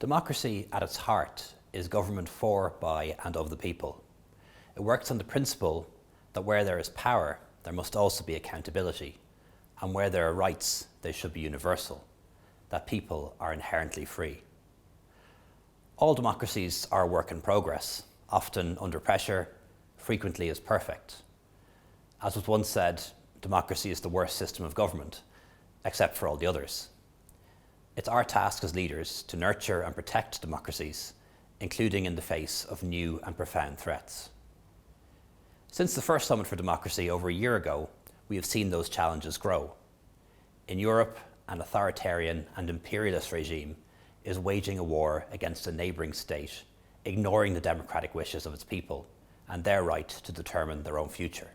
Democracy at its heart is government for, by and of the people. It works on the principle that where there is power, there must also be accountability, and where there are rights, they should be universal, that people are inherently free. All democracies are a work in progress, often under pressure, frequently as perfect. As was once said, democracy is the worst system of government, except for all the others. It's our task as leaders to nurture and protect democracies, including in the face of new and profound threats. Since the first Summit for Democracy over a year ago, we have seen those challenges grow. In Europe, an authoritarian and imperialist regime is waging a war against a neighbouring state, ignoring the democratic wishes of its people and their right to determine their own future.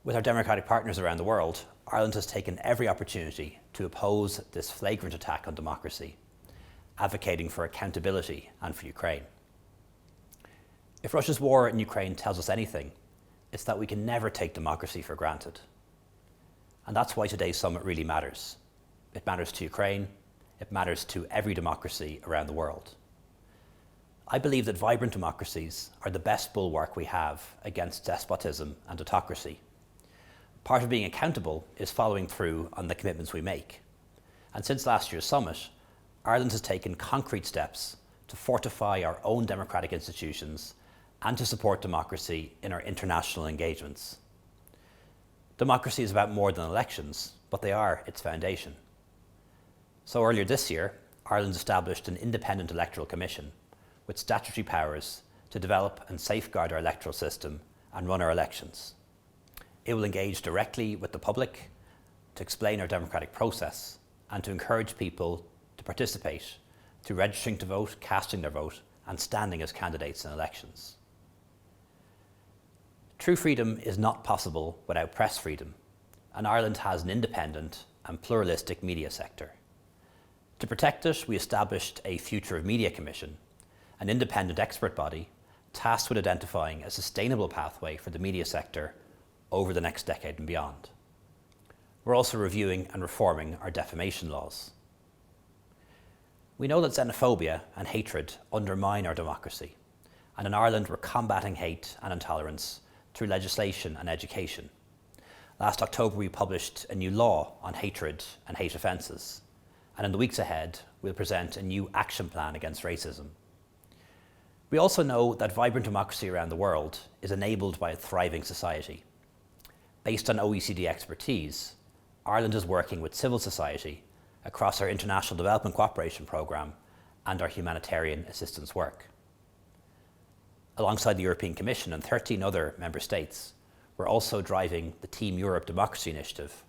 With our democratic partners around the world, Ireland has taken every opportunity to oppose this flagrant attack on democracy, advocating for accountability and for Ukraine. If Russia's war in Ukraine tells us anything, it's that we can never take democracy for granted. And that's why today's summit really matters. It matters to Ukraine, it matters to every democracy around the world. I believe that vibrant democracies are the best bulwark we have against despotism and autocracy. Part of being accountable is following through on the commitments we make. And since last year's summit, Ireland has taken concrete steps to fortify our own democratic institutions and to support democracy in our international engagements. Democracy is about more than elections, but they are its foundation. So earlier this year, Ireland established an independent electoral commission with statutory powers to develop and safeguard our electoral system and run our elections. It will engage directly with the public to explain our democratic process and to encourage people to participate through registering to vote, casting their vote, and standing as candidates in elections. True freedom is not possible without press freedom, and Ireland has an independent and pluralistic media sector. To protect it, we established a Future of Media Commission, an independent expert body tasked with identifying a sustainable pathway for the media sector over the next decade and beyond. We're also reviewing and reforming our defamation laws. We know that xenophobia and hatred undermine our democracy, and in Ireland we're combating hate and intolerance through legislation and education. Last October we published a new law on hatred and hate offences, and in the weeks ahead we'll present a new action plan against racism. We also know that vibrant democracy around the world is enabled by a thriving society. Based on OECD expertise, Ireland is working with civil society across our International Development Cooperation Programme and our humanitarian assistance work. Alongside the European Commission and 13 other member states, we're also driving the Team Europe Democracy Initiative,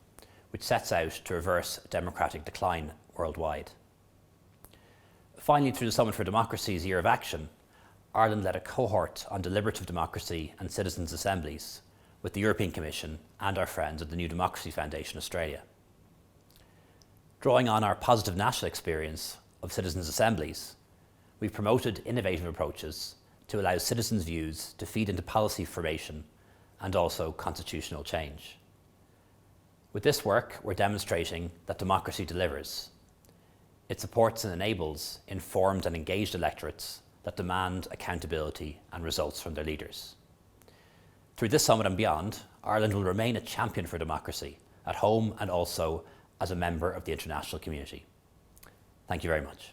which sets out to reverse democratic decline worldwide. Finally, through the Summit for Democracy's Year of Action, Ireland led a cohort on deliberative democracy and citizens' assemblies with the European Commission and our friends at the New Democracy Foundation Australia. Drawing on our positive national experience of citizens' assemblies, we've promoted innovative approaches to allow citizens' views to feed into policy formation and also constitutional change. With this work, we're demonstrating that democracy delivers. It supports and enables informed and engaged electorates that demand accountability and results from their leaders. Through this summit and beyond, Ireland will remain a champion for democracy at home and also as a member of the international community. Thank you very much.